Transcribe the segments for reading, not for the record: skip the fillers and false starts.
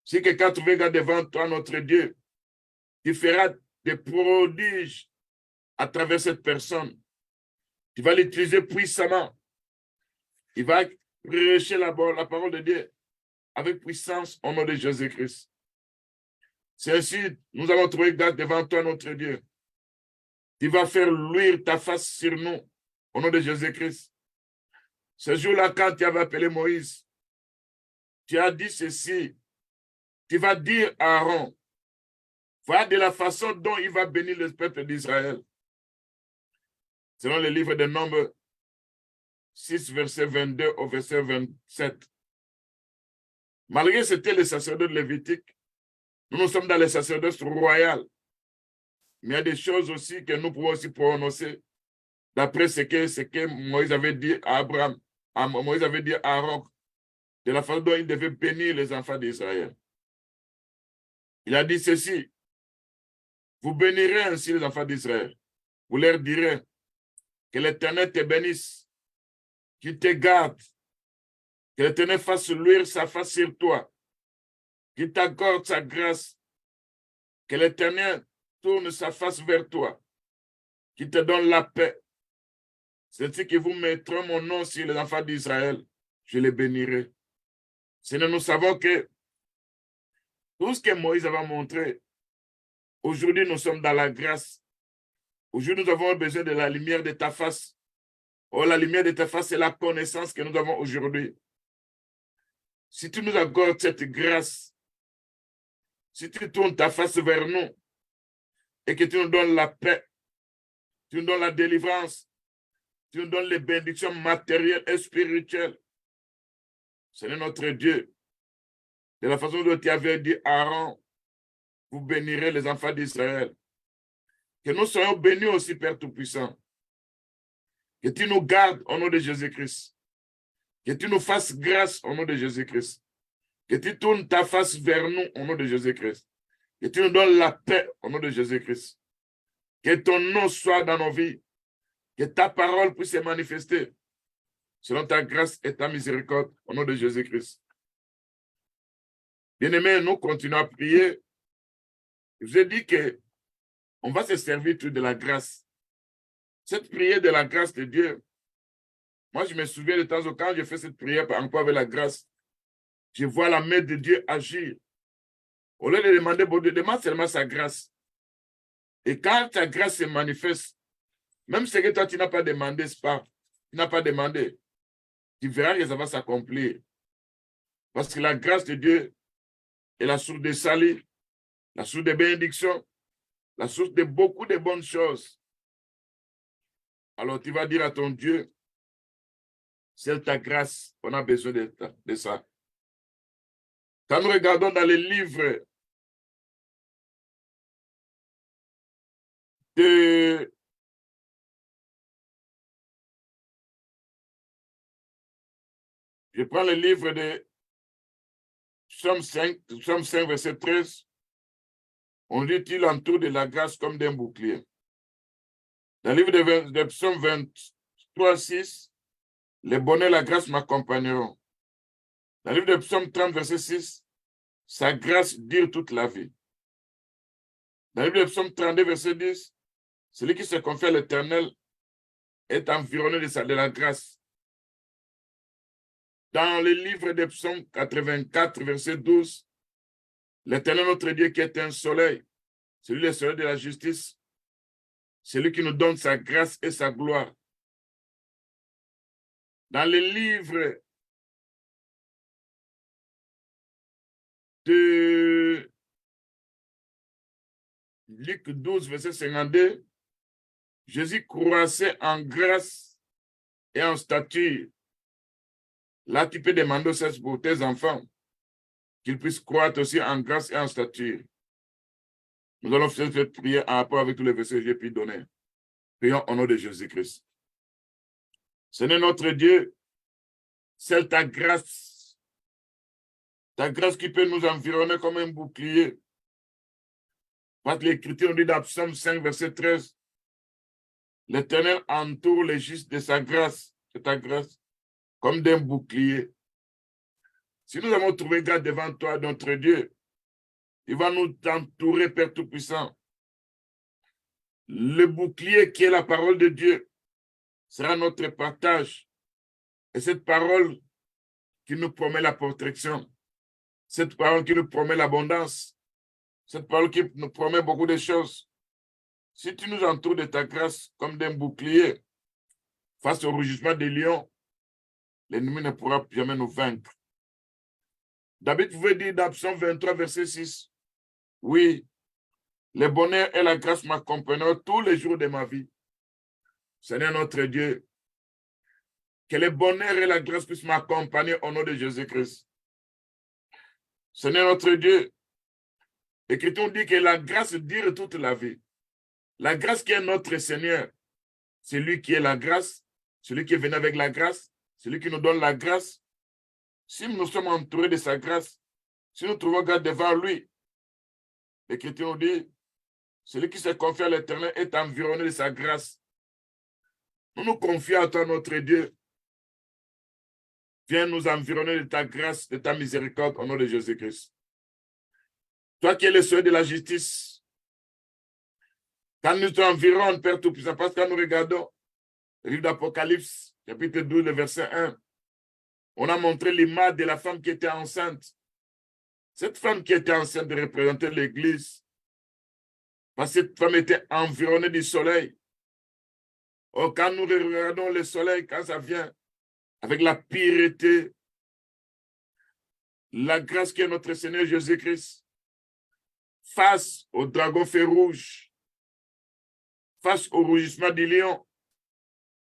Si quelqu'un trouve grâce devant toi, notre Dieu, tu feras des prodiges à travers cette personne. Tu vas l'utiliser puissamment. Il va prêcher la parole de Dieu avec puissance au nom de Jésus-Christ. C'est ainsi, nous allons trouver grâce devant toi, notre Dieu. Tu vas faire luire ta face sur nous au nom de Jésus-Christ. Ce jour-là, quand tu avais appelé Moïse, tu as dit ceci. Tu vas dire à Aaron, voilà de la façon dont il va bénir le peuple d'Israël. Selon le livre de Nombres 6, verset 22 au verset 27. Malgré que c'était le sacerdoce lévitique, nous sommes dans le sacerdoce royal. Mais il y a des choses aussi que nous pouvons aussi prononcer d'après ce que Moïse avait dit à Abraham, Moïse avait dit à Aaron, de la façon dont il devait bénir les enfants d'Israël. Il a dit ceci, vous bénirez ainsi les enfants d'Israël. Vous leur direz que l'Éternel te bénisse, qu'il te garde, que l'Éternel fasse luire sa face sur toi, qu'il t'accorde sa grâce, que l'Éternel tourne sa face vers toi, qu'il te donne la paix. C'est ainsi que vous mettrez mon nom sur les enfants d'Israël, je les bénirai. Sinon, nous savons que tout ce que Moïse avait montré, aujourd'hui, nous sommes dans la grâce. Aujourd'hui, nous avons besoin de la lumière de ta face. Oh, la lumière de ta face, c'est la connaissance que nous avons aujourd'hui. Si tu nous accordes cette grâce, si tu tournes ta face vers nous et que tu nous donnes la paix, tu nous donnes la délivrance, tu nous donnes les bénédictions matérielles et spirituelles, c'est notre Dieu. De la façon dont tu avais dit à Aaron, vous bénirez les enfants d'Israël. Que nous soyons bénis aussi, Père Tout-Puissant. Que tu nous gardes au nom de Jésus-Christ. Que tu nous fasses grâce au nom de Jésus-Christ. Que tu tournes ta face vers nous au nom de Jésus-Christ. Que tu nous donnes la paix au nom de Jésus-Christ. Que ton nom soit dans nos vies. Que ta parole puisse se manifester selon ta grâce et ta miséricorde au nom de Jésus-Christ. Bien-aimés, nous continuons à prier. Je vous ai dit qu'on va se servir de la grâce. Cette prière de la grâce de Dieu, moi je me souviens de temps en temps, quand je fais cette prière encore avec la grâce, je vois la main de Dieu agir. Au lieu de demander, bon Dieu, demande seulement sa grâce. Et quand ta grâce se manifeste, même ce que toi tu n'as pas demandé, tu n'as pas demandé, tu verras que ça va s'accomplir. Parce que la grâce de Dieu est la source de salut, la source de bénédiction, la source de beaucoup de bonnes choses. Alors tu vas dire à ton Dieu, c'est ta grâce, on a besoin de ça. Quand nous regardons dans les livres de je prends le livre de Psaume 5, verset 13, on dit il entoure de la grâce comme d'un bouclier. Dans le livre de Psaume 23, 6, le bonheur et la grâce m'accompagneront. Dans le livre de Psaume 30, verset 6, sa grâce dure toute la vie. Dans le livre de Psaume 32, verset 10, celui qui se confie à l'Éternel est environné de la grâce. Dans le livre de Psaume 84, verset 12, l'Éternel notre Dieu qui est un soleil, celui le soleil de la justice, celui qui nous donne sa grâce et sa gloire. Dans le livre de Luc 12, verset 52, Jésus croissait en grâce et en stature. Là, tu peux demander ça pour tes enfants, qu'ils puissent croître aussi en grâce et en stature. Nous allons faire cette prière en rapport avec tous les versets que j'ai pu donner. Prions au nom de Jésus-Christ. Seigneur notre Dieu, c'est ta grâce qui peut nous environner comme un bouclier. Parce que l'Écriture nous dit dans Psaume 5, verset 13, l'Éternel entoure les justes de sa grâce, c'est ta grâce, comme d'un bouclier. Si nous avons trouvé grâce devant toi, notre Dieu, Il va nous entourer, Père Tout-Puissant. Le bouclier qui est la parole de Dieu sera notre partage. Et cette parole qui nous promet la protection, cette parole qui nous promet l'abondance, cette parole qui nous promet beaucoup de choses. Si tu nous entoures de ta grâce comme d'un bouclier face au rugissement des lions, l'ennemi ne pourra jamais nous vaincre. David pouvait dire dans Psaume 23, verset 6, « Oui, le bonheur et la grâce m'accompagneront tous les jours de ma vie. » Seigneur notre Dieu, que le bonheur et la grâce puissent m'accompagner au nom de Jésus-Christ. Seigneur notre Dieu, l'Écriture dit que la grâce dure toute la vie. La grâce qui est notre Seigneur, c'est lui qui est la grâce, celui qui est venu avec la grâce, celui qui nous donne la grâce. Si nous sommes entourés de sa grâce, si nous trouvons grâce devant lui, l'Écriture nous dit, celui qui se confie à l'Éternel est environné de sa grâce. Nous nous confions à toi, notre Dieu. Viens nous environner de ta grâce, de ta miséricorde, au nom de Jésus-Christ. Toi qui es le seuil de la justice, quand nous environnons, Père Tout-Puissant, parce que quand nous regardons le livre d'Apocalypse, chapitre 12, le verset 1, on a montré l'image de la femme qui était enceinte. Cette femme qui était enceinte représentait l'Église, parce que cette femme était environnée du soleil. Or, quand nous regardons le soleil, quand ça vient avec la pureté, la grâce qui est notre Seigneur Jésus-Christ, face au dragon feu rouge, face au rugissement du lion,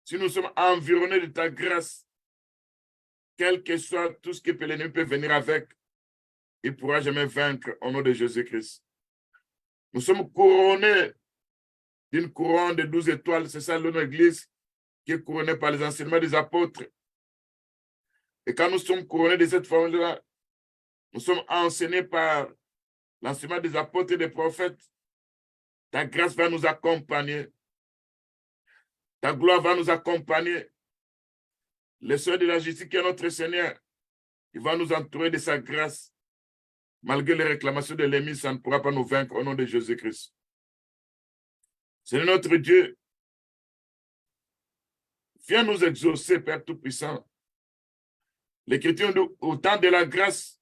si nous sommes environnés de ta grâce, quel que soit tout ce que l'ennemi peut venir avec, il ne pourra jamais vaincre au nom de Jésus-Christ. Nous sommes couronnés d'une couronne de 12 étoiles, c'est ça notre Église, qui est couronnée par les enseignements des apôtres. Et quand nous sommes couronnés de cette forme-là, nous sommes enseignés par l'enseignement des apôtres et des prophètes. Ta grâce va nous accompagner. Ta gloire va nous accompagner. Le Seigneur de la justice qui est notre Seigneur, il va nous entourer de sa grâce. Malgré les réclamations de l'ennemi, ça ne pourra pas nous vaincre au nom de Jésus-Christ. Seigneur notre Dieu, viens nous exaucer, Père Tout-Puissant. L'Écriture dit, au temps de la grâce,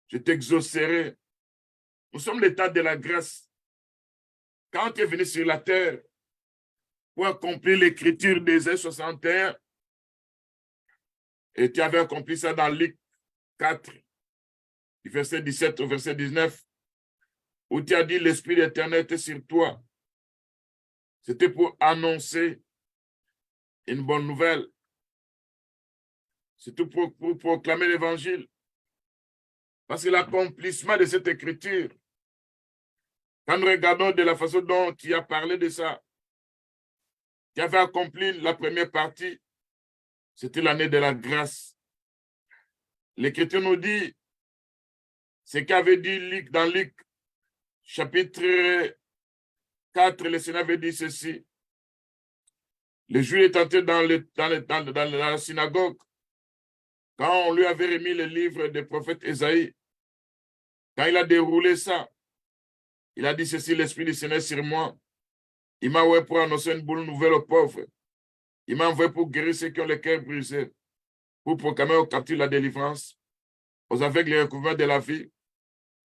je t'exaucerai. Nous sommes le temps de la grâce. Quand tu es venu sur la terre pour accomplir l'Écriture d'Ésaïe 61, et tu avais accompli ça dans Luc 4, du verset 17 au verset 19, où tu as dit, l'Esprit de l'Éternel était sur toi. C'était pour annoncer une bonne nouvelle. C'est tout pour proclamer l'Évangile. Parce que l'accomplissement de cette écriture, quand nous regardons de la façon dont tu as parlé de ça, tu avais accompli la première partie, c'était l'année de la grâce. L'Écriture nous dit, ce qu'avait dit Luc dans Luc, chapitre 4, le Seigneur avait dit ceci. Le juif est entré dans la synagogue. Quand on lui avait remis le livre du prophète Ésaïe, quand il a déroulé ça, il a dit ceci, l'Esprit du Seigneur sur moi. Il m'a envoyé pour annoncer une bonne nouvelle aux pauvres. Il m'a envoyé pour guérir ceux qui ont le cœur brisé, pour proclamer aux captifs la délivrance, aux aveugles le recouvrement de la vie,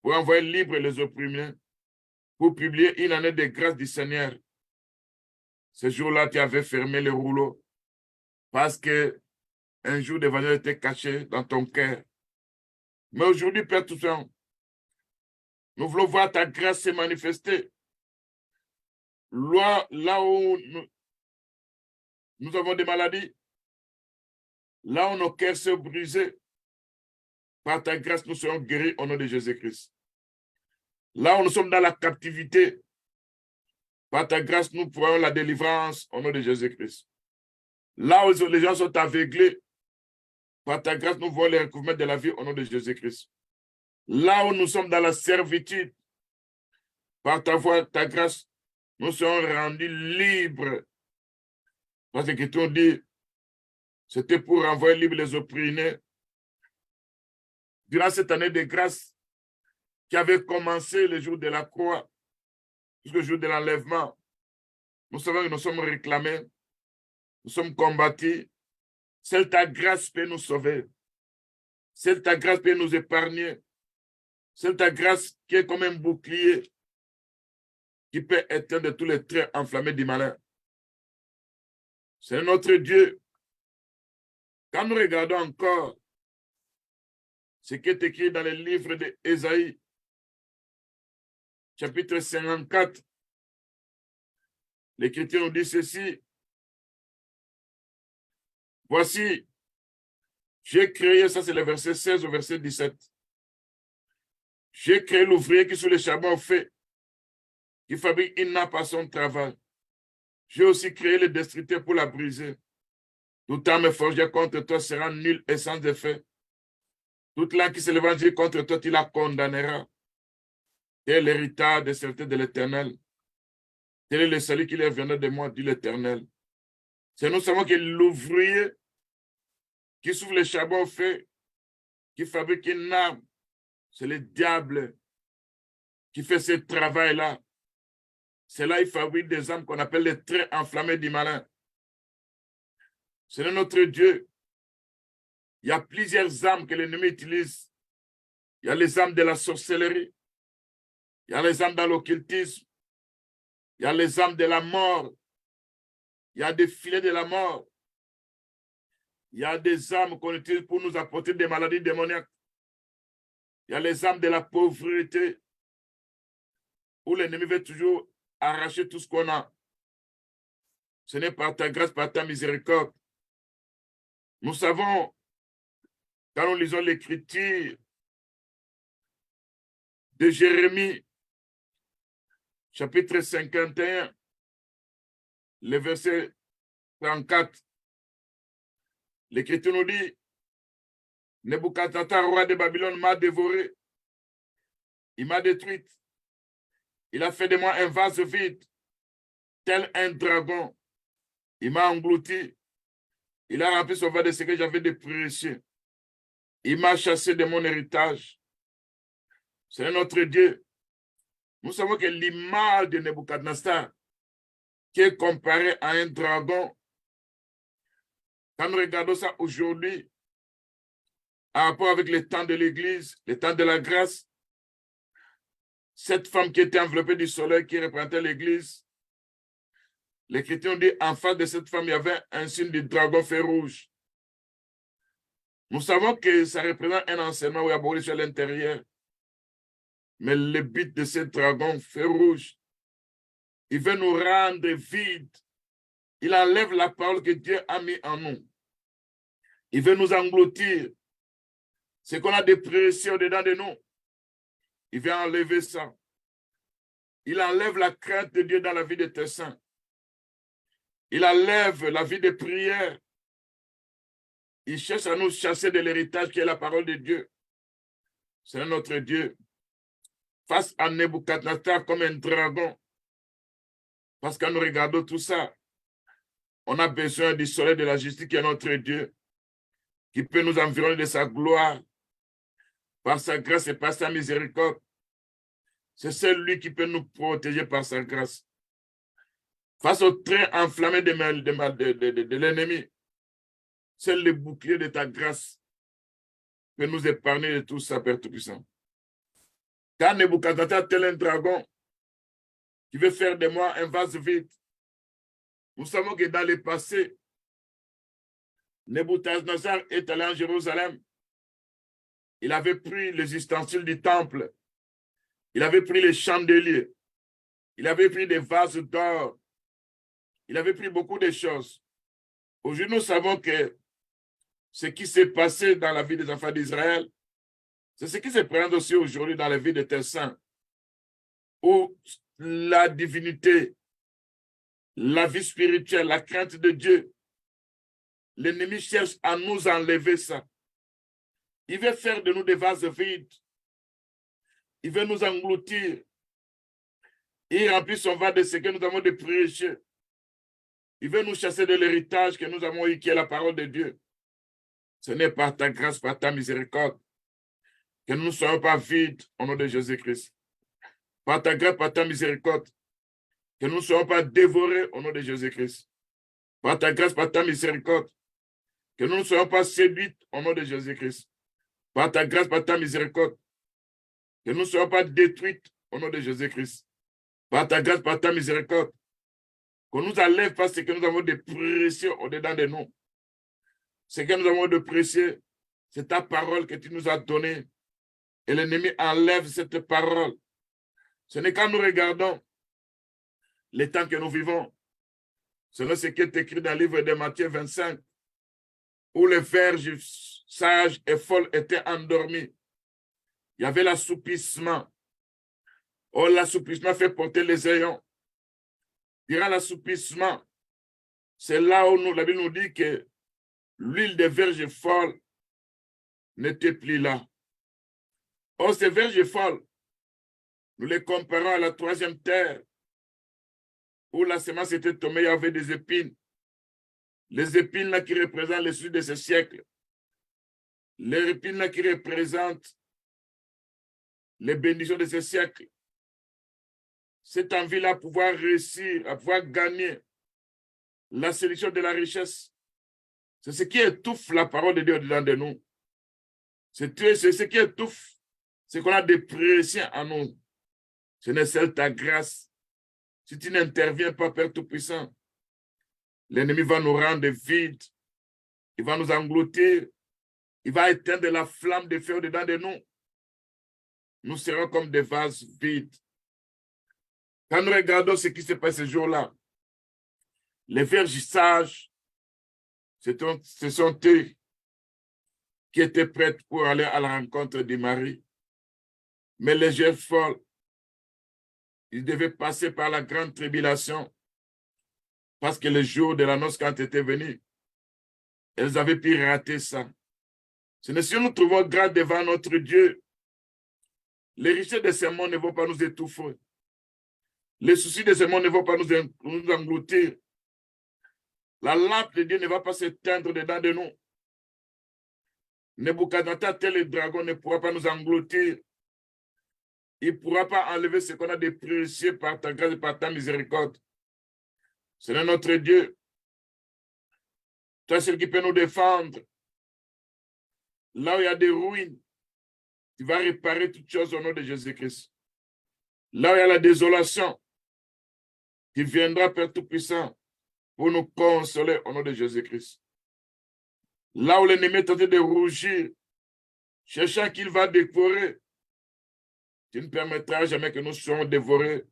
pour envoyer libres les opprimés, pour publier une année de grâce du Seigneur. Ce jour-là, tu avais fermé le rouleau parce que un jour d'évangile était caché dans ton cœur. Mais aujourd'hui, Père Tout-Puissant, nous voulons voir ta grâce se manifester. Là où nous avons des maladies, là où nos cœurs sont brisés, par ta grâce, nous serons guéris au nom de Jésus-Christ. Là où nous sommes dans la captivité, par ta grâce, nous pourrons la délivrance au nom de Jésus-Christ. Là où les gens sont aveuglés, par ta grâce, nous voulons les recouvrements de la vie au nom de Jésus-Christ. Là où nous sommes dans la servitude, par ta voix, ta grâce, nous serons rendus libres. Parce que tu dit, c'était pour renvoyer libres les opprimés. Durant cette année de grâce, qui avait commencé le jour de la croix, jusqu'au jour de l'enlèvement. Nous savons que nous sommes réclamés, nous sommes combattus. Seule ta grâce peut nous sauver. Seule ta grâce peut nous épargner. Seule ta grâce qui est comme un bouclier qui peut éteindre tous les traits enflammés du malin. C'est notre Dieu. Quand nous regardons encore ce qui est écrit dans le livre d'Ésaïe, chapitre 54, l'Écriture nous dit ceci. Voici, j'ai créé, ça c'est le verset 16 au verset 17. J'ai créé l'ouvrier qui sous le charbon fait, qui fabrique une nappe à son travail. J'ai aussi créé le destructeur pour la briser. Toute arme forgée contre toi sera nulle et sans effet. Toute langue qui s'élèvera contre toi, tu la condamneras. Tel est l'héritage des serviteurs de l'Éternel. Tel est le salut qui leur viendra de moi, dit l'Éternel. C'est nous savons que l'ouvrier qui souffle le charbon fait, qui fabrique une arme, c'est le diable qui fait ce travail-là. C'est là qu'il fabrique des armes qu'on appelle les traits enflammés du malin. C'est notre Dieu. Il y a plusieurs armes que l'ennemi utilise. Il y a les armes de la sorcellerie. Il y a les armes dans l'occultisme. Il y a les armes de la mort. Il y a des filets de la mort. Il y a des armes qu'on utilise pour nous apporter des maladies démoniaques. Il y a les armes de la pauvreté, où l'ennemi veut toujours arracher tout ce qu'on a. Ce n'est par ta grâce, par ta miséricorde. Nous savons, quand nous lisons l'écriture de Jérémie, chapitre 51, le verset 34, l'Écriture nous dit, Nebuchadnezzar, roi de Babylone, m'a dévoré. Il m'a détruite. Il a fait de moi un vase vide, tel un dragon. Il m'a englouti. Il a rempli son vase de ce que j'avais de précieux. Il m'a chassé de mon héritage. C'est notre Dieu. Nous savons que l'image de Nebuchadnezzar, qui est comparée à un dragon, quand nous regardons ça aujourd'hui, en rapport avec le temps de l'Église, le temps de la grâce, cette femme qui était enveloppée du soleil qui représentait l'Église, l'Écriture dit en face de cette femme, il y avait un signe du dragon fait rouge. Nous savons que ça représente un enseignement où il y a beaucoup de choses à l'intérieur. Mais le but de ce dragon fait rouge, il veut nous rendre vides. Il enlève la parole que Dieu a mis en nous. Il veut nous engloutir. Ce qu'on a de précieux dedans de nous, il vient enlever ça. Il enlève la crainte de Dieu dans la vie de tes saints. Il enlève la vie de prière. Il cherche à nous chasser de l'héritage qui est la parole de Dieu. C'est notre Dieu. Face à Nebuchadnezzar comme un dragon. Parce que quand nous regardons tout ça, on a besoin du soleil de la justice qui est notre Dieu, qui peut nous environner de sa gloire, par sa grâce et par sa miséricorde. C'est celui qui peut nous protéger par sa grâce. Face au train enflammé de l'ennemi, c'est le bouclier de ta grâce peut nous épargner de tout ça, Père Tout-Puissant. Quand Nebuchadnezzar tel un dragon qui veut faire de moi un vase vide, nous savons que dans le passé, Nebuchadnezzar est allé en Jérusalem. Il avait pris les ustensiles du temple. Il avait pris les chandeliers. Il avait pris des vases d'or. Il avait pris beaucoup de choses. Aujourd'hui, nous savons que ce qui s'est passé dans la vie des enfants d'Israël, c'est ce qui se présente aussi aujourd'hui dans la vie de tes saints, où la divinité, la vie spirituelle, la crainte de Dieu, l'ennemi cherche à nous enlever ça. Il veut faire de nous des vases vides. Il veut nous engloutir. Il remplit son vase de ce que nous avons de précieux. Il veut nous chasser de l'héritage que nous avons eu, qui est la parole de Dieu. Ce n'est pas ta grâce, pas ta miséricorde. Que nous ne soyons pas vides au nom de Jésus-Christ. Par ta grâce, par ta miséricorde, que nous ne soyons pas dévorés au nom de Jésus-Christ. Par ta grâce, par ta miséricorde, que nous ne soyons pas séduits au nom de Jésus-Christ. Par ta grâce, par ta miséricorde, que nous ne soyons pas détruits au nom de Jésus-Christ. Par ta grâce, par ta miséricorde, qu'on nous enlève pas ce que nous avons de précieux au-dedans de nous. Ce que nous avons de précieux, c'est ta parole que tu nous as donnée. Et l'ennemi enlève cette parole. Ce n'est quand nous regardons les temps que nous vivons, selon ce qui est écrit dans le livre de Matthieu 25, où les vierges sages et folles étaient endormis. Il y avait l'assoupissement. Oh, l'assoupissement fait porter les ayants. Durant l'assoupissement, c'est là où la Bible nous dit que l'huile des vierges folles n'était plus là. Or, ces vierges folles, nous les comparons à la troisième terre, où la semence était tombée, il y avait des épines. Les épines là qui représentent les suites de ce siècle. Les épines là qui représentent les bénédictions de ce siècle. Cette envie-là à pouvoir réussir, à pouvoir gagner la sélection de la richesse. C'est ce qui étouffe la parole de Dieu dedans de nous. C'est ce qui étouffe ce qu'on a de précieux en nous. Ce n'est seule ta grâce. Si tu n'interviens pas, Père Tout-Puissant, l'ennemi va nous rendre vides. Il va nous engloutir. Il va éteindre la flamme de feu dedans de nous. Nous serons comme des vases vides. Quand nous regardons ce qui se passe ce jour-là, les vierges sages, ce sont eux qui étaient prêtes pour aller à la rencontre de Marie. Mais les vierges folles, ils devaient passer par la grande tribulation parce que le jour de la noce, quand était venu, elles avaient pu rater ça. Ce n'est si nous trouvons grâce devant notre Dieu, les richesses de ce monde ne vont pas nous étouffer. Les soucis de ce monde ne vont pas nous engloutir. La lampe de Dieu ne va pas s'éteindre dedans de nous. Nebuchadnezzar, tel le dragon, ne pourra pas nous engloutir. Il ne pourra pas enlever ce qu'on a de précieux par ta grâce et par ta miséricorde. C'est notre Dieu. Toi, celui qui peut nous défendre. Là où il y a des ruines, tu vas réparer toutes choses au nom de Jésus-Christ. Là où il y a la désolation, tu viendras, Père Tout-Puissant, pour nous consoler au nom de Jésus-Christ. Là où l'ennemi est tenté de rougir, cherchant qu'il va dévorer, tu ne permettras jamais que nous soyons dévorés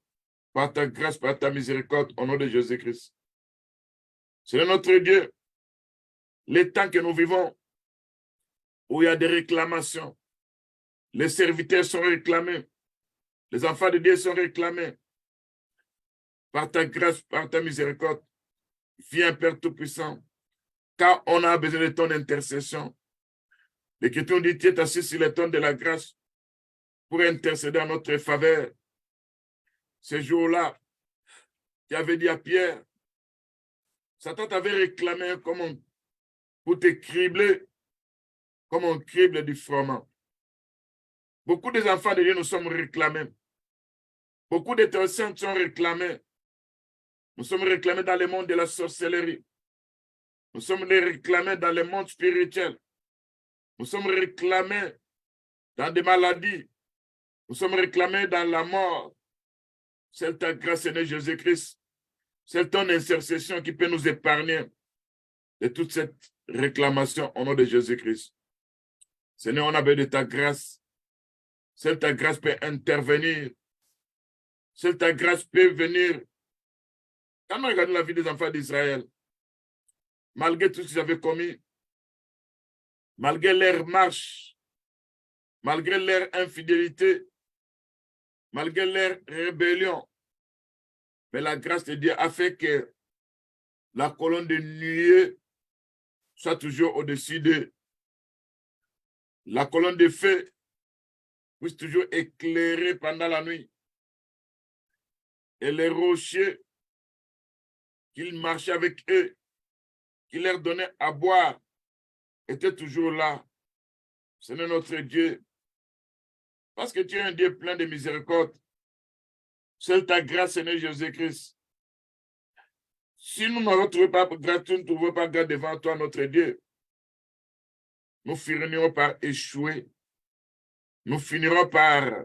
par ta grâce, par ta miséricorde, au nom de Jésus-Christ. C'est notre Dieu. Les temps que nous vivons, où il y a des réclamations, les serviteurs sont réclamés, les enfants de Dieu sont réclamés. Par ta grâce, par ta miséricorde, viens, Père Tout-Puissant, car on a besoin de ton intercession. L'Écriture dit, tu es assis sur le trône de la grâce pour intercéder en notre faveur. Ce jour-là, tu avais dit à Pierre, Satan t'avait réclamé pour te cribler comme on crible du froment. Beaucoup des enfants de Dieu nous sommes réclamés. Beaucoup de tes saints sont réclamés. Nous sommes réclamés dans le monde de la sorcellerie. Nous sommes réclamés dans le monde spirituel. Nous sommes réclamés dans des maladies. Nous sommes réclamés dans la mort. C'est ta grâce, Seigneur Jésus-Christ. C'est ton intercession qui peut nous épargner de toute cette réclamation au nom de Jésus-Christ. Seigneur, on a besoin de ta grâce. Seule ta grâce peut intervenir. Seule ta grâce peut venir. Quand nous regardons la vie des enfants d'Israël, malgré tout ce qu'ils avaient commis, malgré leur marche, malgré leur infidélité, malgré leur rébellion, mais la grâce de Dieu a fait que la colonne de nuée soit toujours au-dessus d'eux. La colonne de feu puisse toujours éclairer pendant la nuit. Et les rochers qu'ils marchaient avec eux, qui leur donnaient à boire, étaient toujours là. Seigneur notre Dieu, Parce que tu es un Dieu plein de miséricorde. Seule ta grâce, Seigneur Jésus-Christ. Si nous ne retrouvons pas grâce, nous ne trouvons pas grâce devant toi, notre Dieu, nous finirons par échouer. Nous finirons par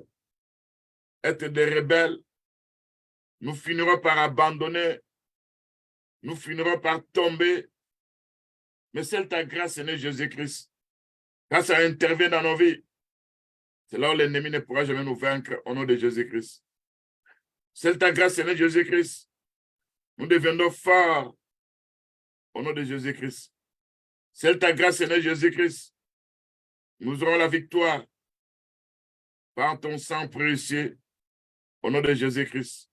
être des rebelles. Nous finirons par abandonner. Nous finirons par tomber. Mais seule ta grâce, Seigneur Jésus-Christ. Quand ça intervient dans nos vies, c'est là où l'ennemi ne pourra jamais nous vaincre au nom de Jésus-Christ. Seule ta grâce, Seigneur Jésus-Christ. Nous deviendrons forts au nom de Jésus-Christ. Seule ta grâce, Seigneur Jésus-Christ. Nous aurons la victoire par ton sang précieux au nom de Jésus-Christ.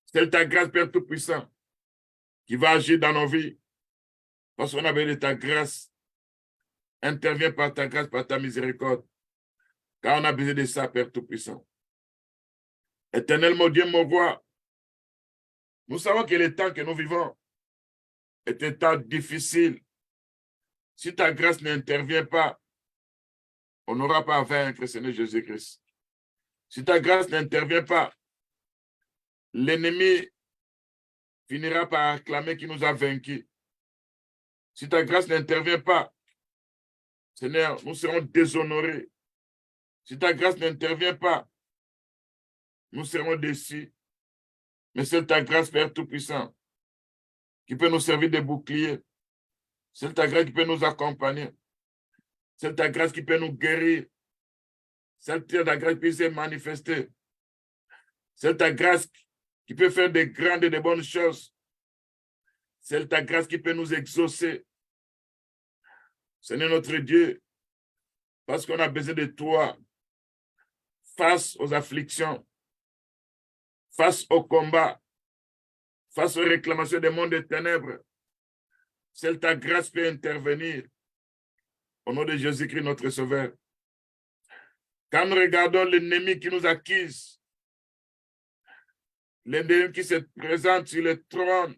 Seule ta grâce, Père Tout-Puissant, qui va agir dans nos vies. Parce qu'on a besoin de ta grâce. Interviens par ta grâce, par ta miséricorde. Car on a besoin de ça, Père Tout-Puissant. Éternel, mon Dieu, mon roi, nous savons que le temps que nous vivons est un temps difficile. Si ta grâce n'intervient pas, on n'aura pas à vaincre, Seigneur Jésus-Christ. Si ta grâce n'intervient pas, l'ennemi finira par acclamer qu'il nous a vaincus. Si ta grâce n'intervient pas, Seigneur, nous serons déshonorés. Si ta grâce n'intervient pas, nous serons déçus. Mais c'est ta grâce, Père Tout-Puissant, qui peut nous servir de bouclier. C'est ta grâce qui peut nous accompagner. C'est ta grâce qui peut nous guérir. C'est ta grâce qui peut se manifester. C'est ta grâce qui peut faire de grandes et de bonnes choses. C'est ta grâce qui peut nous exaucer. Seigneur notre Dieu, parce qu'on a besoin de toi face aux afflictions, face au combat, face aux réclamations des mondes des ténèbres. Seule ta grâce peut intervenir. Au nom de Jésus-Christ, notre Sauveur. Quand nous regardons l'ennemi qui nous accuse, l'ennemi qui se présente sur le trône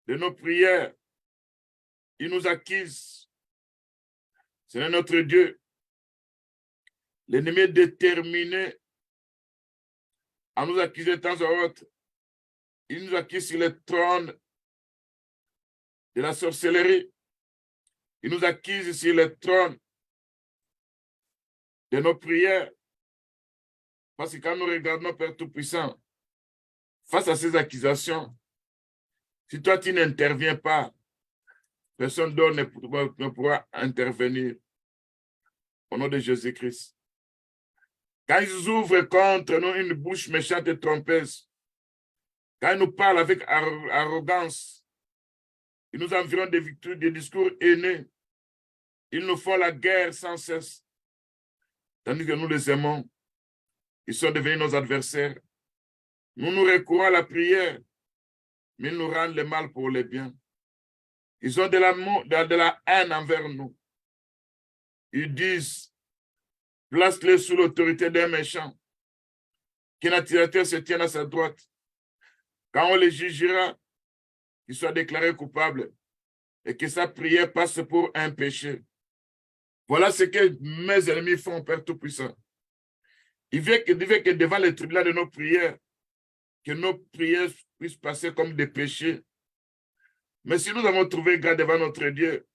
de nos prières, il nous accuse. C'est notre Dieu. L'ennemi est déterminé à nous accuser de temps en autre. Il nous accuse sur le trône de la sorcellerie. Il nous accuse sur le trône de nos prières. Parce que quand nous regardons Père Tout-Puissant, face à ces accusations, si toi tu n'interviens pas, personne d'autre ne pourra intervenir. Au nom de Jésus-Christ. Quand ils ouvrent contre nous une bouche méchante et trompeuse, quand ils nous parlent avec arrogance, ils nous environnent des discours haineux, ils nous font la guerre sans cesse. Tandis que nous les aimons, ils sont devenus nos adversaires. Nous nous recourons à la prière, mais ils nous rendent le mal pour le bien. Ils ont de la haine envers nous. Ils disent, place-les sous l'autorité d'un méchant, qu'un attirateur se tienne à sa droite. Quand on les jugera, qu'ils soient déclarés coupables et que sa prière passe pour un péché. Voilà ce que mes ennemis font, Père Tout-Puissant. Il veut que devant les tribunaux de nos prières, que nos prières puissent passer comme des péchés. Mais si nous avons trouvé grâce devant notre Dieu,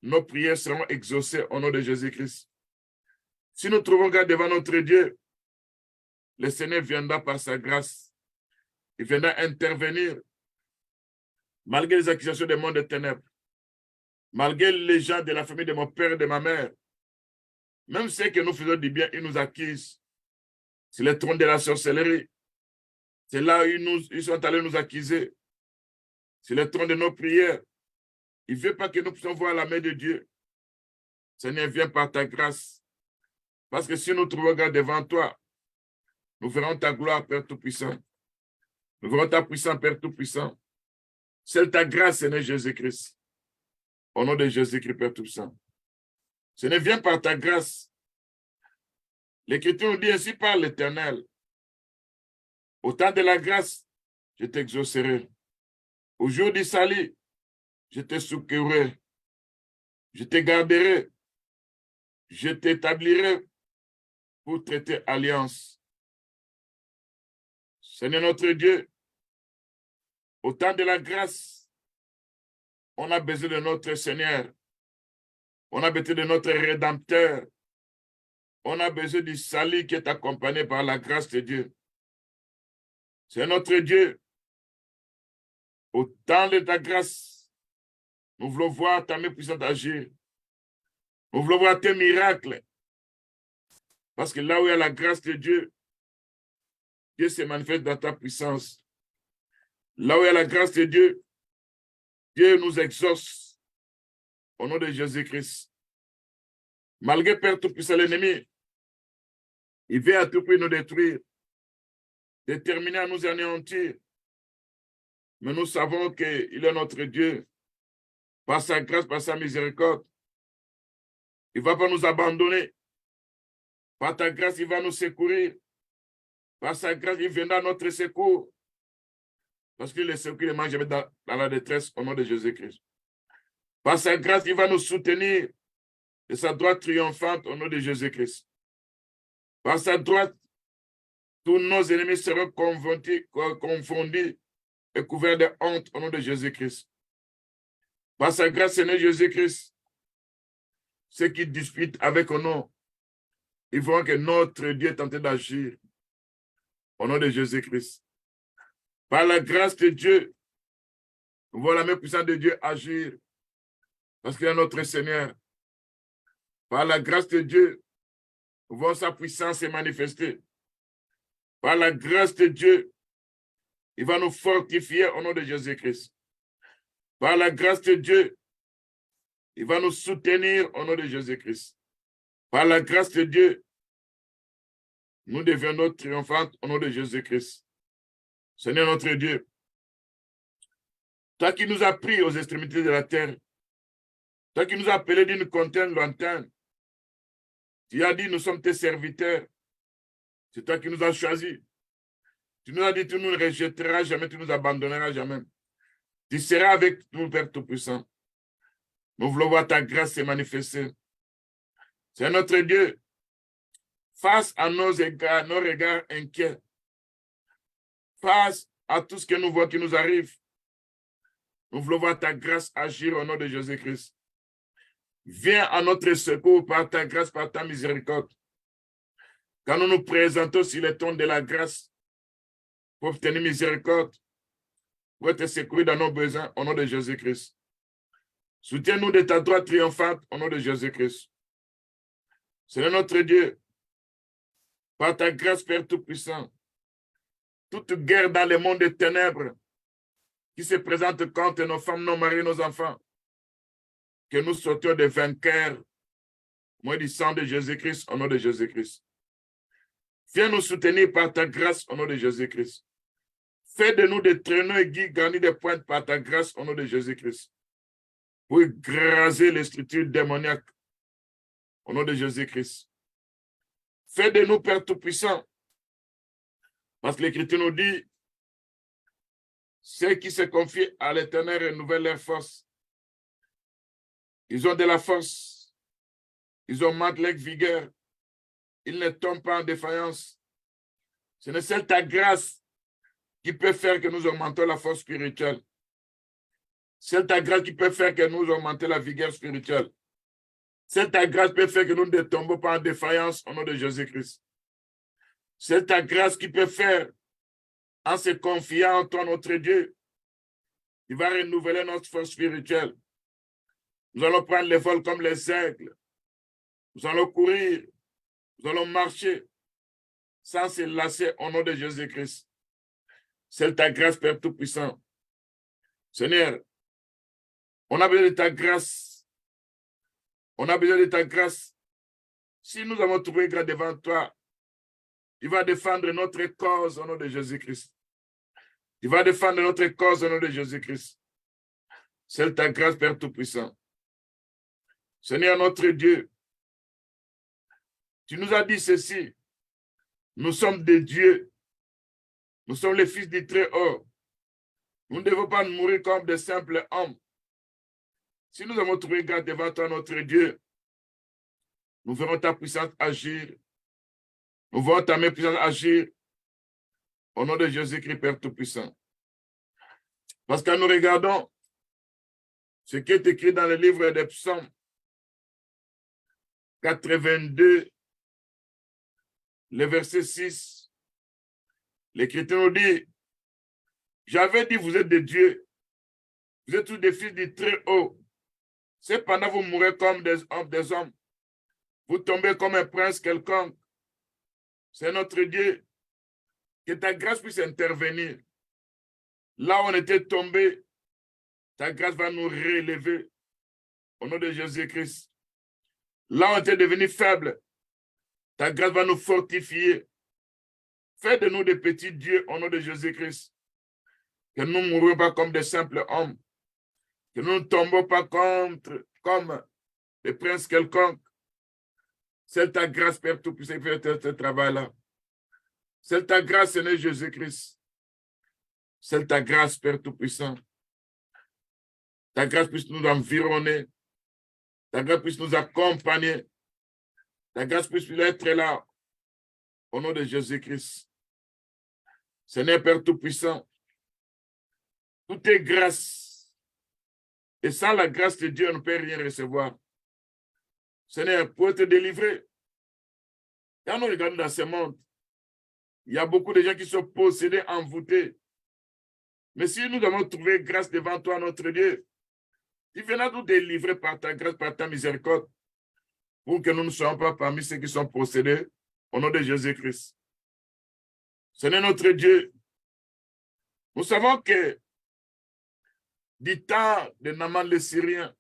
nos prières seront exaucées au nom de Jésus-Christ. Si nous trouvons grâce devant notre Dieu, le Seigneur viendra par sa grâce. Il viendra intervenir malgré les accusations des mondes des ténèbres, malgré les gens de la famille de mon père et de ma mère. Même ceux que nous faisons du bien, ils nous accusent. C'est le trône de la sorcellerie. C'est là où ils sont allés nous accuser. C'est le trône de nos prières. Il ne veut pas que nous puissions voir la main de Dieu. Seigneur, viens par ta grâce. Parce que si nous trouvons grâce devant toi, nous verrons ta gloire, Père Tout-Puissant. Nous verrons ta puissance, Père Tout-Puissant. C'est ta grâce, Seigneur Jésus-Christ. Au nom de Jésus-Christ, Père Tout-Puissant. Seigneur, viens par ta grâce. L'Écriture nous dit ainsi par l'Éternel. Au temps de la grâce, je t'exaucerai. Au jour du salut, je te secourrai. Je te garderai. Je t'établirai pour traiter alliance. Seigneur notre Dieu, au temps de la grâce, on a besoin de notre Seigneur. On a besoin de notre Rédempteur. On a besoin du salut qui est accompagné par la grâce de Dieu. C'est notre Dieu. Au temps de ta grâce, nous voulons voir ta main puissante agir. Nous voulons voir tes miracles. Parce que là où il y a la grâce de Dieu, Dieu se manifeste dans ta puissance. Là où il y a la grâce de Dieu, Dieu nous exauce au nom de Jésus-Christ. Malgré Père Tout-Puissant, l'ennemi, il vient à tout prix nous détruire, déterminé à nous anéantir. Mais nous savons qu'il est notre Dieu. Par sa grâce, par sa miséricorde, il ne va pas nous abandonner. Par ta grâce, il va nous secourir. Par sa grâce, il viendra à notre secours. Parce qu'il est secours, il ne mange jamais dans la détresse au nom de Jésus-Christ. Par sa grâce, il va nous soutenir de sa droite triomphante au nom de Jésus-Christ. Par sa droite, tous nos ennemis seront confondus et couverts de honte au nom de Jésus-Christ. Par sa grâce, Seigneur Jésus-Christ, ceux qui disputent avec nous, ils voient que notre Dieu est en train d'agir au nom de Jésus-Christ. Par la grâce de Dieu, nous voyons la main puissante de Dieu agir parce qu'il est notre Seigneur. Par la grâce de Dieu, nous voyons sa puissance se manifester. Par la grâce de Dieu, il va nous fortifier au nom de Jésus-Christ. Par la grâce de Dieu, il va nous soutenir au nom de Jésus-Christ. Par la grâce de Dieu, nous devenons triomphantes au nom de Jésus-Christ. Seigneur notre Dieu, toi qui nous as pris aux extrémités de la terre, toi qui nous as appelés d'une contrée lointaine, tu as dit, nous sommes tes serviteurs. C'est toi qui nous as choisis. Tu nous as dit, tu ne nous rejetteras jamais, tu ne nous abandonneras jamais. Tu seras avec nous, Père Tout-Puissant. Nous voulons voir ta grâce se manifester. C'est notre Dieu. Face à nos regards inquiets, face à tout ce que nous voyons qui nous arrive, nous voulons voir ta grâce agir au nom de Jésus-Christ. Viens à notre secours par ta grâce, par ta miséricorde. Quand nous nous présentons sur le trône de la grâce pour obtenir miséricorde, pour te secourir dans nos besoins au nom de Jésus-Christ. Soutiens-nous de ta droite triomphante au nom de Jésus-Christ. Seigneur notre Dieu, par ta grâce, Père Tout-Puissant, toute guerre dans le monde des ténèbres qui se présente contre nos femmes, nos maris, nos enfants, que nous sortions des vainqueurs, moi du sang de Jésus-Christ, au nom de Jésus-Christ. Viens nous soutenir par ta grâce, au nom de Jésus-Christ. Fais de nous des traîneaux aiguës garnis de pointes par ta grâce, au nom de Jésus-Christ. Pour écraser les structures démoniaques, au nom de Jésus-Christ. Fais de nous, Père Tout-Puissant, parce que l'Écriture nous dit, ceux qui se confient à l'Éternel renouvellent leur force. Ils ont de la force. Ils augmentent leur vigueur. Ils ne tombent pas en défaillance. Ce n'est seule ta grâce qui peut faire que nous augmentons la force spirituelle. C'est ta grâce qui peut faire que nous augmentons la vigueur spirituelle. C'est ta grâce qui peut faire que nous ne tombons pas en défaillance au nom de Jésus-Christ. C'est ta grâce qui peut faire, en se confiant en toi, notre Dieu, il va renouveler notre force spirituelle. Nous allons prendre les vols comme les aigles. Nous allons courir. Nous allons marcher sans se lasser au nom de Jésus-Christ. C'est ta grâce, Père Tout-Puissant. Seigneur, on a besoin de ta grâce. On a besoin de ta grâce. Si nous avons trouvé grâce devant toi, tu vas défendre notre cause au nom de Jésus-Christ. Tu vas défendre notre cause au nom de Jésus-Christ. C'est ta grâce, Père Tout-Puissant. Seigneur notre Dieu, tu nous as dit ceci. Nous sommes des dieux. Nous sommes les fils du Très-Haut. Nous ne devons pas mourir comme des simples hommes. Si nous avons trouvé grâce devant toi, notre Dieu, nous verrons ta puissance agir Nous voyons ta main puissante agir au nom de Jésus-Christ, Père Tout-Puissant. Parce que nous regardons ce qui est écrit dans le livre des Psaumes 82, le verset 6. L'Écriture nous dit, j'avais dit, vous êtes des dieux, vous êtes tous des fils du Très-Haut. Cependant, vous mourrez comme des hommes. Vous tombez comme un prince quelconque. C'est notre Dieu. Que ta grâce puisse intervenir. Là où on était tombé, ta grâce va nous relever au nom de Jésus-Christ. Là où on était devenu faible, ta grâce va nous fortifier. Fais de nous des petits dieux au nom de Jésus-Christ. Que nous ne mourons pas comme des simples hommes. Que nous ne tombons pas comme des princes quelconques. C'est ta grâce, Père Tout-Puissant, qui fait ce travail-là. C'est ta grâce, Seigneur Jésus-Christ. C'est ta grâce, Père Tout-Puissant. Ta grâce puisse nous environner. Ta grâce puisse nous accompagner. Ta grâce puisse être là. Au nom de Jésus-Christ. Seigneur Père Tout-Puissant, tout est grâce. Et sans la grâce de Dieu, on ne peut rien recevoir. Seigneur, pour te délivrer, quand nous regardons dans ce monde, il y a beaucoup de gens qui sont possédés, envoûtés. Mais si nous avons trouvé grâce devant toi, notre Dieu, tu viendras nous délivrer par ta grâce, par ta miséricorde, pour que nous ne soyons pas parmi ceux qui sont possédés, au nom de Jésus-Christ. Seigneur notre Dieu, nous savons que du temps de Naaman le Syrien,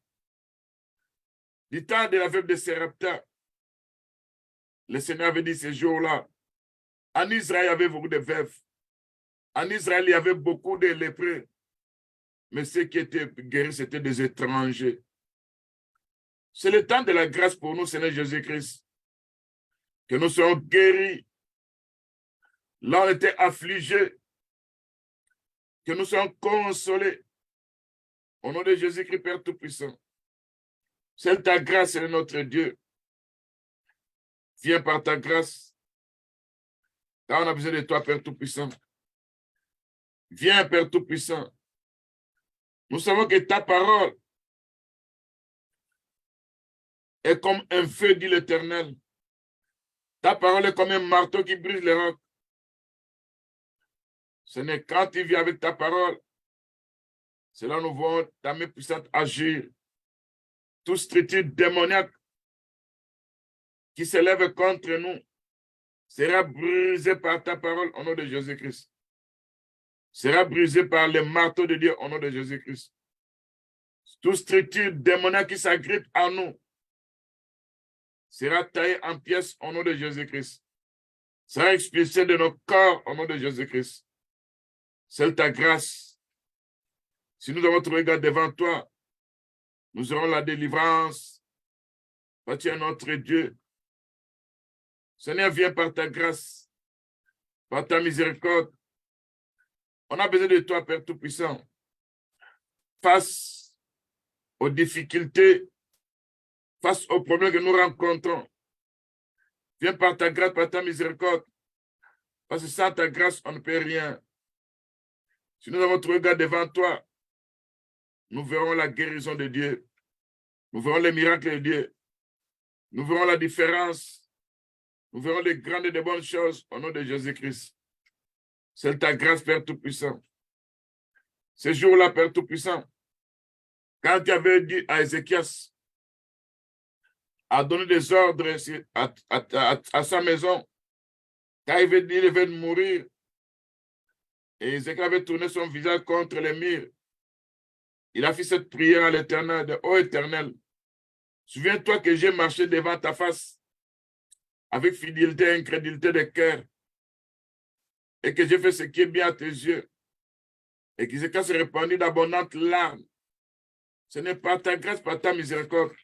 du temps de la veuve de Sarepta, le Seigneur avait dit ce jour-là, en Israël, il y avait beaucoup de veuves. En Israël, il y avait beaucoup de lépreux. Mais ceux qui étaient guéris, c'était des étrangers. C'est le temps de la grâce pour nous, Seigneur Jésus-Christ. Que nous soyons guéris. Là, on était affligés. Que nous soyons consolés. Au nom de Jésus-Christ, Père Tout-Puissant. C'est ta grâce, Seigneur notre Dieu. Viens par ta grâce. Car on a besoin de toi, Père Tout-Puissant. Viens, Père Tout-Puissant. Nous savons que ta parole est comme un feu, dit l'Éternel. Ta parole est comme un marteau qui brise les rocs. Ce n'est quand tu viens avec ta parole, c'est là nous voyons ta main puissante agir. Toute structure démoniaque qui s'élève contre nous sera brisée par ta parole au nom de Jésus-Christ. Sera brisée par le marteau de Dieu au nom de Jésus-Christ. Toute structure démoniaque qui s'agrippe à nous sera taillée en pièces au nom de Jésus-Christ. Sera expulsée de nos corps au nom de Jésus-Christ. C'est ta grâce. Si nous avons trouvé grâce devant toi, nous aurons la délivrance. Toi, tu es notre Dieu. Seigneur, viens par ta grâce, par ta miséricorde. On a besoin de toi, Père Tout-Puissant. Face aux difficultés, face aux problèmes que nous rencontrons, viens par ta grâce, par ta miséricorde. Parce que sans ta grâce, on ne peut rien. Si nous avons trouvé grâce devant toi, nous verrons la guérison de Dieu. Nous verrons les miracles de Dieu. Nous verrons la différence. Nous verrons les grandes et de bonnes choses au nom de Jésus-Christ. C'est ta grâce, Père Tout-Puissant. Ce jour-là, Père Tout-Puissant, quand tu avais dit à Ézéchias à donner des ordres à sa maison, quand il avait dit qu'il devait mourir, et Ézéchias avait tourné son visage contre les murs, il a fait cette prière à l'Éternel, de ô Éternel, souviens-toi que j'ai marché devant ta face avec fidélité et incrédulité de cœur, et que j'ai fait ce qui est bien à tes yeux, et qu'Ézéchias se répandit d'abondantes larmes. Ce n'est pas ta grâce, pas ta miséricorde.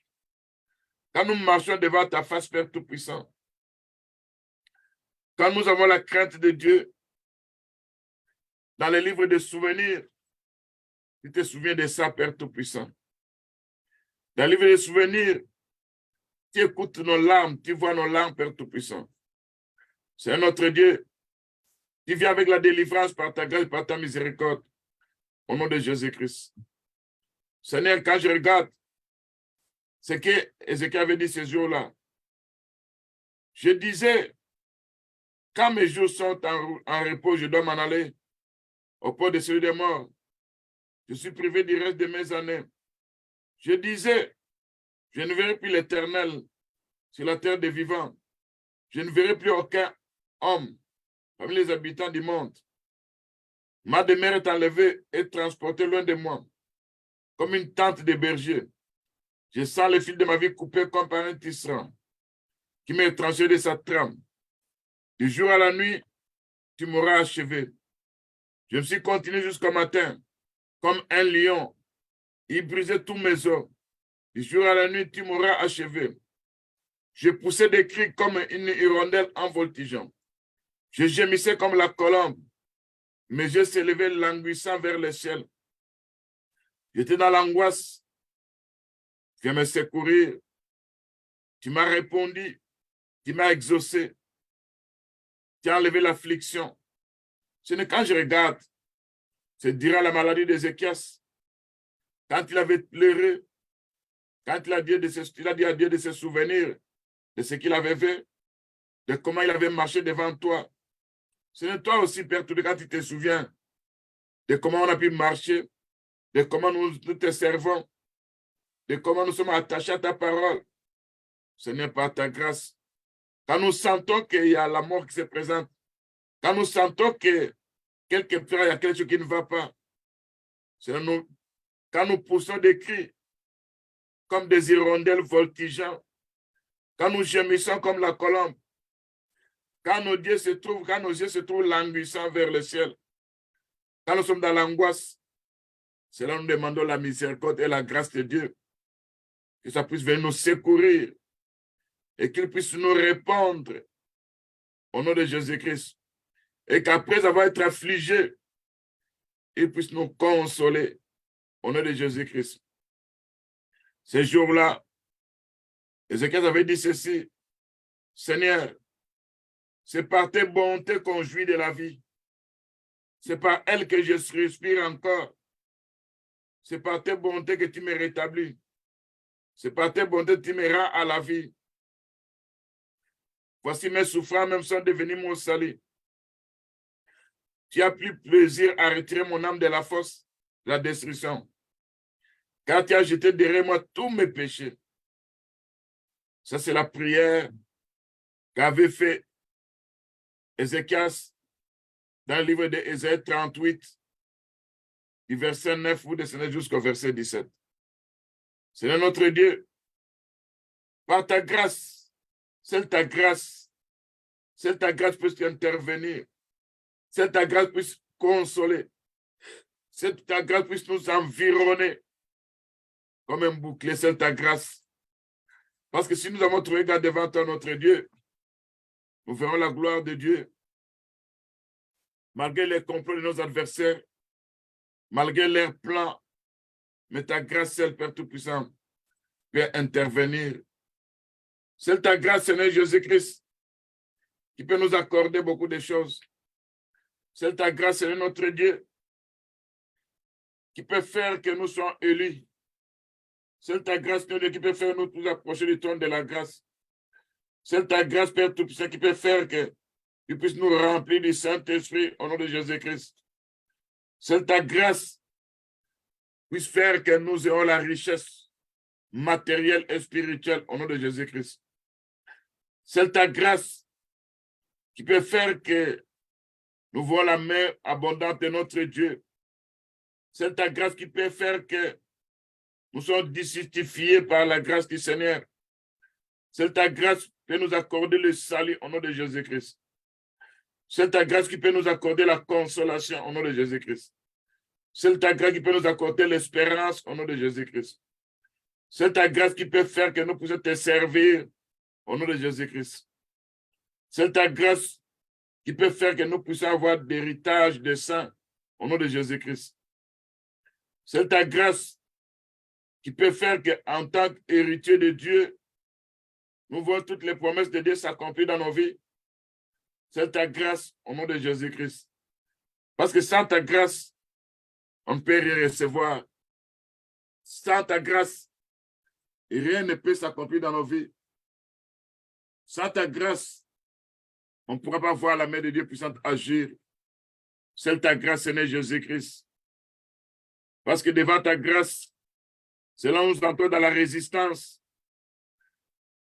Quand nous marchons devant ta face, Père Tout-Puissant, quand nous avons la crainte de Dieu, dans les livres de souvenirs, tu te souviens de ça, Père Tout-Puissant. Dans les livres de souvenirs, tu écoutes nos larmes, tu vois nos larmes, Père Tout-Puissant. C'est notre Dieu qui vient avec la délivrance par ta grâce, par ta miséricorde. Au nom de Jésus-Christ. Seigneur, quand je regarde ce que Ézéchiel avait dit ces jours-là, je disais, quand mes jours sont en repos, je dois m'en aller au port de celui des morts. Je suis privé du reste de mes années. Je disais, je ne verrai plus l'Éternel sur la terre des vivants. Je ne verrai plus aucun homme parmi les habitants du monde. Ma demeure est enlevée et transportée loin de moi, comme une tente de berger. Je sens le fil de ma vie coupé comme par un tisserand qui m'est tranché de sa trame. Du jour à la nuit, tu m'auras achevé. Je me suis continué jusqu'au matin, comme un lion. Il brisait tous mes os. Du jour à la nuit, tu m'auras achevé. Je poussais des cris comme une hirondelle en voltigeant. Je gémissais comme la colombe. Mes yeux s'élevaient languissant vers le ciel. J'étais dans l'angoisse. Viens me secourir. Tu m'as répondu. Tu m'as exaucé. Tu as enlevé l'affliction. Ce n'est quand je regarde, c'est durant la maladie d'Ézéchias, quand il avait pleuré, quand il a dit à Dieu de se souvenir de ce qu'il avait fait, de comment il avait marché devant toi. Ce n'est toi aussi, Père, tout quand tu te souviens de comment on a pu marcher, de comment nous te servons, de comment nous sommes attachés à ta parole. Ce n'est pas ta grâce. Quand nous sentons qu'il y a la mort qui se présente, quand nous sentons que quelque part, il y a quelque chose qui ne va pas, quand nous poussons des cris comme des hirondelles voltigeants, quand nous gémissons comme la colombe, quand nos yeux se trouvent languissants vers le ciel, quand nous sommes dans l'angoisse, c'est là que nous demandons la miséricorde et la grâce de Dieu, que ça puisse venir nous secourir et qu'il puisse nous répondre au nom de Jésus-Christ. Et qu'après avoir été affligé, il puisse nous consoler au nom de Jésus-Christ. Ces jours-là, Ézéchiel avait dit ceci: Seigneur, c'est par tes bontés qu'on jouit de la vie. C'est par elle que je respire encore. C'est par tes bontés que tu me rétablis. C'est par tes bontés que tu me rends à la vie. Voici mes souffrances même sont devenues mon salut. Tu as pris plaisir à retirer mon âme de la fosse, la destruction, car tu as jeté derrière moi tous mes péchés. Ça, c'est la prière qu'avait fait Ézéchias dans le livre d'Ésaïe 38, du verset 9, vous descendez jusqu'au verset 17. Seigneur notre Dieu, par ta grâce, seule ta grâce puisse intervenir, seule ta grâce puisse consoler, seule ta grâce puisse nous environner comme un bouclier, seule ta grâce. Parce que si nous avons trouvé garde devant toi, notre Dieu, nous verrons la gloire de Dieu. Malgré les complots de nos adversaires, malgré leurs plans, mais ta grâce, seule, Père Tout-Puissant, peut intervenir. C'est ta grâce, Seigneur Jésus-Christ, qui peut nous accorder beaucoup de choses. C'est ta grâce, Seigneur notre Dieu, qui peut faire que nous soyons élus. C'est ta grâce, Seigneur Dieu, qui peut faire nous approcher du trône de la grâce. C'est ta grâce, Père Tout-Puissant, qui peut faire que tu puisses nous remplir du Saint-Esprit au nom de Jésus-Christ. C'est ta grâce puisse faire que nous ayons la richesse matérielle et spirituelle au nom de Jésus-Christ. C'est ta grâce qui peut faire que nous voyons la main abondante de notre Dieu. C'est ta grâce qui peut faire que nous sommes justifiés par la grâce du Seigneur. C'est ta grâce qui peut nous accorder le salut au nom de Jésus-Christ. C'est ta grâce qui peut nous accorder la consolation au nom de Jésus-Christ. C'est ta grâce qui peut nous accorder l'espérance au nom de Jésus-Christ. C'est ta grâce qui peut faire que nous puissions te servir au nom de Jésus-Christ. C'est ta grâce qui peut faire que nous puissions avoir d'héritage de saints au nom de Jésus-Christ. C'est ta grâce qui peut faire qu'en tant qu'héritier de Dieu, nous voyons toutes les promesses de Dieu s'accomplir dans nos vies. C'est ta grâce au nom de Jésus-Christ. Parce que sans ta grâce, on ne peut rien recevoir. Sans ta grâce, rien ne peut s'accomplir dans nos vies. Sans ta grâce, on ne pourra pas voir la main de Dieu puissante agir. C'est ta grâce, Seigneur Jésus-Christ. Parce que devant ta grâce, c'est là où nous entrons dans la résistance.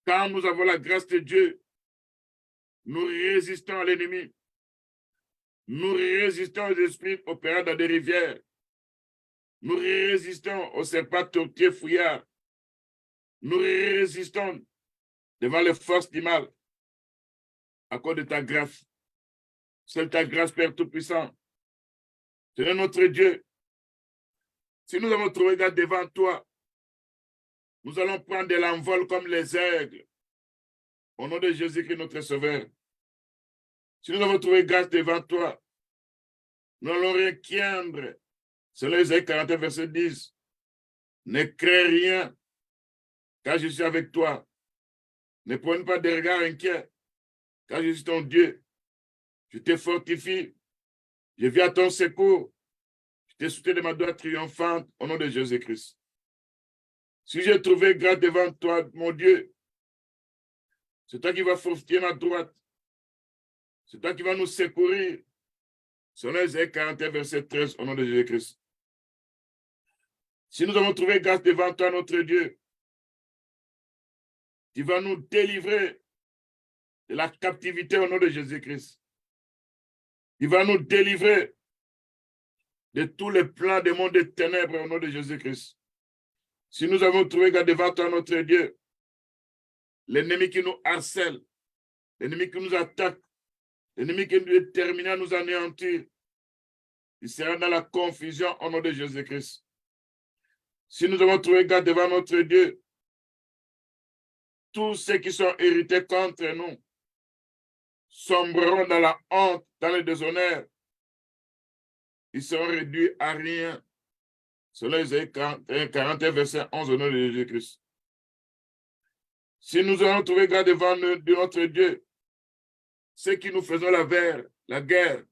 Quand nous avons la grâce de Dieu, nous résistons à l'ennemi. Nous résistons aux esprits opérant dans des rivières. Nous résistons aux serpents tortueux fouillards. Nous résistons devant les forces du mal à cause de ta grâce. C'est ta grâce, Père Tout-Puissant. C'est notre Dieu. Si nous avons trouvé grâce devant toi, nous allons prendre de l'envol comme les aigles. Au nom de Jésus-Christ, notre Sauveur. Si nous avons trouvé grâce devant toi, nous n'allons rien craindre. Selon Isaïe 41, verset 10. Ne crains rien, car je suis avec toi. Ne prends pas de regard inquiet, car je suis ton Dieu. Je te fortifie. Je viens à ton secours. Je te soutiens de ma droite triomphante au nom de Jésus-Christ. Si j'ai trouvé grâce devant toi, mon Dieu, c'est toi qui vas fortifier ma droite. C'est toi qui vas nous secourir. Selon Isaïe 41, verset 13, au nom de Jésus-Christ. Si nous avons trouvé grâce devant toi, notre Dieu, tu vas nous délivrer de la captivité au nom de Jésus-Christ. Tu vas nous délivrer de tous les plans des mondes des ténèbres au nom de Jésus-Christ. Si nous avons trouvé grâce devant toi, notre Dieu, l'ennemi qui nous harcèle, l'ennemi qui nous attaque, l'ennemi qui est déterminé à nous anéantir, il sera dans la confusion au nom de Jésus-Christ. Si nous avons trouvé grâce devant notre Dieu, tous ceux qui sont hérités contre nous sombreront dans la honte, dans le déshonneur. Ils seront réduits à rien. Selon Isaïe 41, verset 11 au nom de Jésus-Christ. Si nous avons trouvé grâce devant notre Dieu, ceux qui nous faisons la guerre,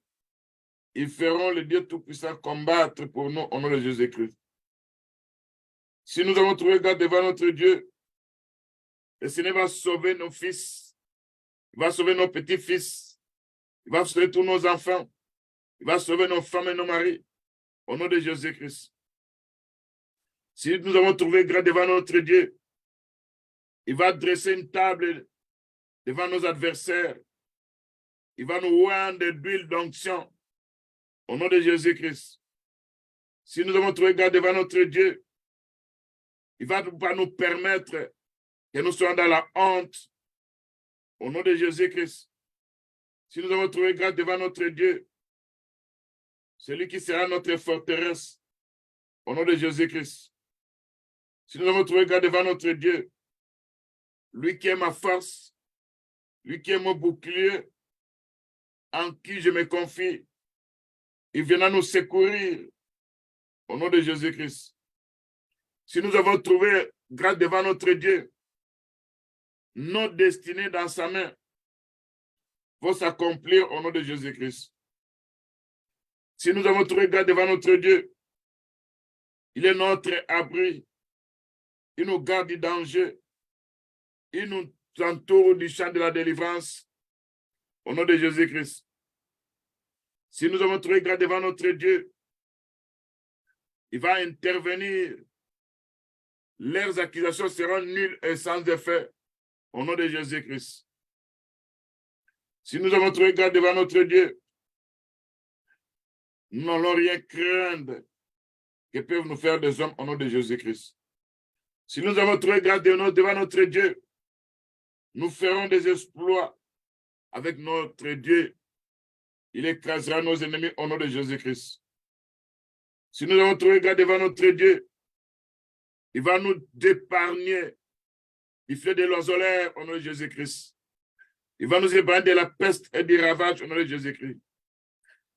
ils feront le Dieu Tout-Puissant combattre pour nous au nom de Jésus-Christ. Si nous avons trouvé grâce devant notre Dieu, le Seigneur va sauver nos fils, il va sauver nos petits-fils, il va sauver tous nos enfants, il va sauver nos femmes et nos maris, au nom de Jésus-Christ. Si nous avons trouvé grâce devant notre Dieu, il va dresser une table devant nos adversaires, il va nous oindre d'huile d'onction, au nom de Jésus-Christ. Si nous avons trouvé grâce devant notre Dieu, il va pas nous permettre que nous soyons dans la honte, au nom de Jésus-Christ. Si nous avons trouvé grâce devant notre Dieu, celui qui sera notre forteresse, au nom de Jésus-Christ. Si nous avons trouvé grâce devant notre Dieu, lui qui est ma force, lui qui est mon bouclier, en qui je me confie, il viendra nous secourir, au nom de Jésus-Christ. Si nous avons trouvé grâce devant notre Dieu, nos destinées dans sa main vont s'accomplir au nom de Jésus-Christ. Si nous avons trouvé grâce devant notre Dieu, il est notre abri. Il nous garde du danger. Il nous entoure du champ de la délivrance au nom de Jésus-Christ. Si nous avons trouvé grâce devant notre Dieu, il va intervenir. Leurs accusations seront nulles et sans effet au nom de Jésus-Christ. Si nous avons trouvé grâce devant notre Dieu, nous n'allons rien craindre que peuvent nous faire des hommes au nom de Jésus-Christ. Si nous avons trouvé grâce devant notre Dieu, nous ferons des exploits avec notre Dieu. Il écrasera nos ennemis au nom de Jésus-Christ. Si nous avons trouvé grâce devant notre Dieu, il va nous épargner du feu de l'ozolaire au nom de Jésus-Christ. Il va nous épargner de la peste et du ravage au nom de Jésus-Christ.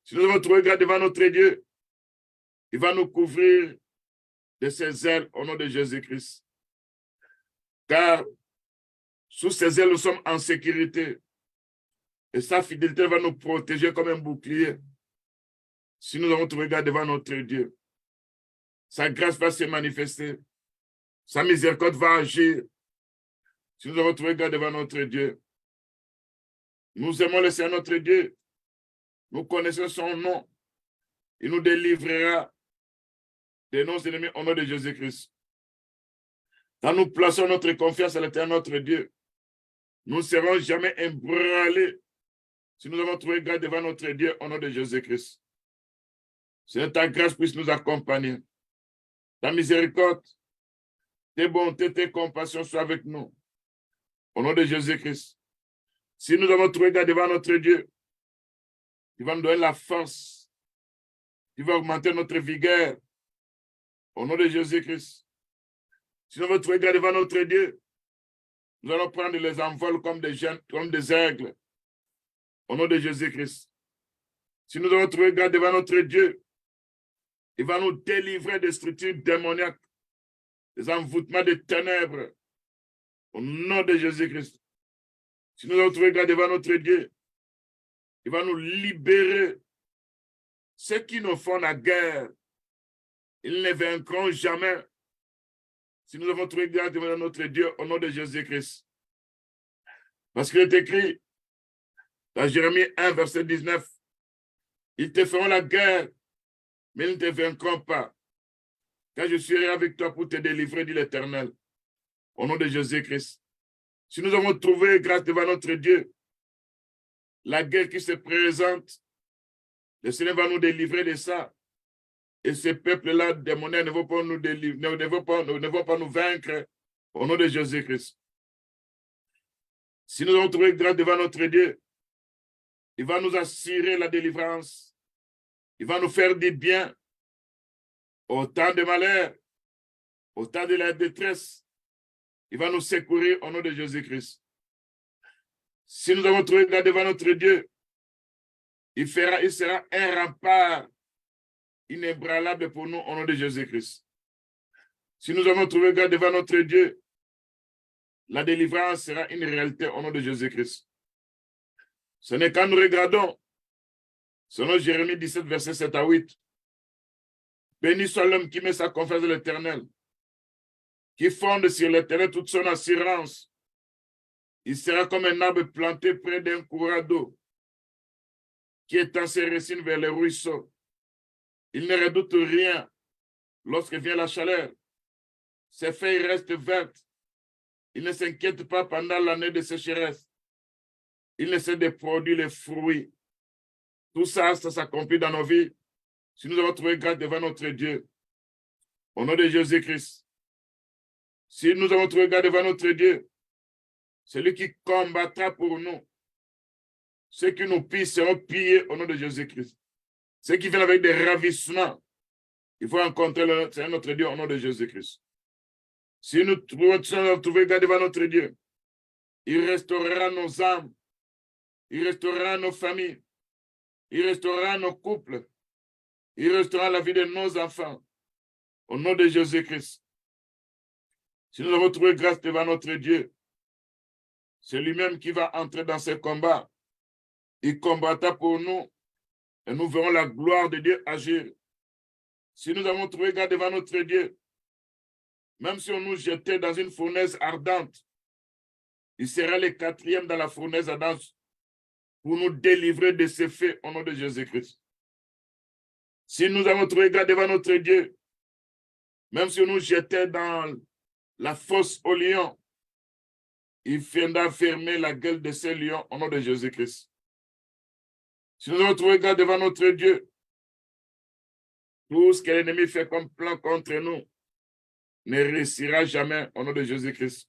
Si nous avons trouvé grâce devant notre Dieu, il va nous couvrir de ses ailes au nom de Jésus-Christ. Car sous ses ailes, nous sommes en sécurité. Et sa fidélité va nous protéger comme un bouclier. Si nous avons trouvé grâce devant notre Dieu, sa grâce va se manifester. Sa miséricorde va agir. Si nous avons trouvé grâce devant notre Dieu, nous aimons le Seigneur notre Dieu. Nous connaissons son nom. Il nous délivrera de nos ennemis au nom de Jésus-Christ. Quand nous plaçons notre confiance à l'Éternel notre Dieu, nous ne serons jamais ébranlés si nous avons trouvé grâce devant notre Dieu au nom de Jésus-Christ. Seigneur, ta grâce puisse nous accompagner. Ta miséricorde, tes bontés, tes compassions soient avec nous. Au nom de Jésus-Christ. Si nous avons trouvé grâce devant notre Dieu, il va nous donner la force. Il va augmenter notre vigueur. Au nom de Jésus-Christ. Si nous avons trouvé grâce devant notre Dieu, nous allons prendre les envols comme des aigles. Au nom de Jésus-Christ. Si nous avons trouvé grâce devant notre Dieu, il va nous délivrer des structures démoniaques, des envoûtements des ténèbres. Au nom de Jésus-Christ. Si nous avons trouvé grâce devant notre Dieu, il va nous libérer. Ceux qui nous font la guerre, ils ne vaincront jamais. Si nous avons trouvé grâce devant notre Dieu, au nom de Jésus-Christ. Parce qu'il est écrit dans Jérémie 1, verset 19, ils te feront la guerre, mais ils ne te vaincront pas. Car je serai avec toi pour te délivrer, dit l'Éternel. Au nom de Jésus-Christ. Si nous avons trouvé grâce devant notre Dieu, la guerre qui se présente, le Seigneur va nous délivrer de ça. Et ces peuples-là, démoniaques, ne vont pas nous délivrer, ne vont pas nous vaincre au nom de Jésus-Christ. Si nous avons trouvé grâce devant notre Dieu, il va nous assurer la délivrance. Il va nous faire du bien au temps de malheur, au temps de la détresse. Il va nous secourir au nom de Jésus-Christ. Si nous avons trouvé grâce devant notre Dieu, il sera un rempart inébranlable pour nous au nom de Jésus-Christ. Si nous avons trouvé grâce devant notre Dieu, la délivrance sera une réalité au nom de Jésus-Christ. Ce n'est quand nous regardons, selon Jérémie 17, verset 7 à 8, béni soit l'homme qui met sa confiance dans l'Éternel, qui fonde sur l'Éternel toute son assurance. Il sera comme un arbre planté près d'un courant d'eau, qui étend ses racines vers les ruisseaux. Il ne redoute rien lorsque vient la chaleur. Ses feuilles restent vertes. Il ne s'inquiète pas pendant l'année de sécheresse. Il ne sait de produire les fruits. Tout ça, ça s'accomplit dans nos vies. Si nous avons trouvé grâce devant notre Dieu, au nom de Jésus-Christ. Si nous avons trouvé grâce devant notre Dieu, celui qui combattra pour nous, ceux qui nous pillent seront pillés au nom de Jésus-Christ. Ceux qui viennent avec des ravissements, il faut rencontrer notre Dieu au nom de Jésus-Christ. Si nous avons trouvé grâce devant notre Dieu, il restaurera nos âmes, il restaurera nos familles, il restaurera nos couples, il restaurera la vie de nos enfants, au nom de Jésus-Christ. Si nous avons trouvé grâce devant notre Dieu, c'est lui-même qui va entrer dans ce combat. Il combattra pour nous et nous verrons la gloire de Dieu agir. Si nous avons trouvé grâce devant notre Dieu, même si on nous jetait dans une fournaise ardente, il sera le quatrième dans la fournaise ardente pour nous délivrer de ces faits au nom de Jésus-Christ. Si nous avons trouvé grâce devant notre Dieu, même si on nous jetait dans la fosse aux lions, il viendra fermer la gueule de ces lions au nom de Jésus-Christ. Si nous avons trouvé grâce devant notre Dieu, tout ce que l'ennemi fait comme plan contre nous ne réussira jamais au nom de Jésus-Christ.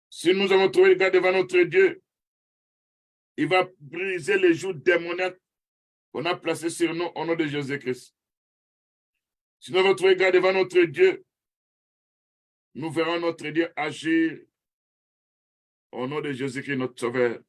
Si nous avons trouvé grâce devant notre Dieu, il va briser les jougs démoniaques qu'on a placés sur nous au nom de Jésus-Christ. Si nous avons trouvé grâce devant notre Dieu, nous verrons notre Dieu agir au nom de Jésus-Christ, notre Sauveur.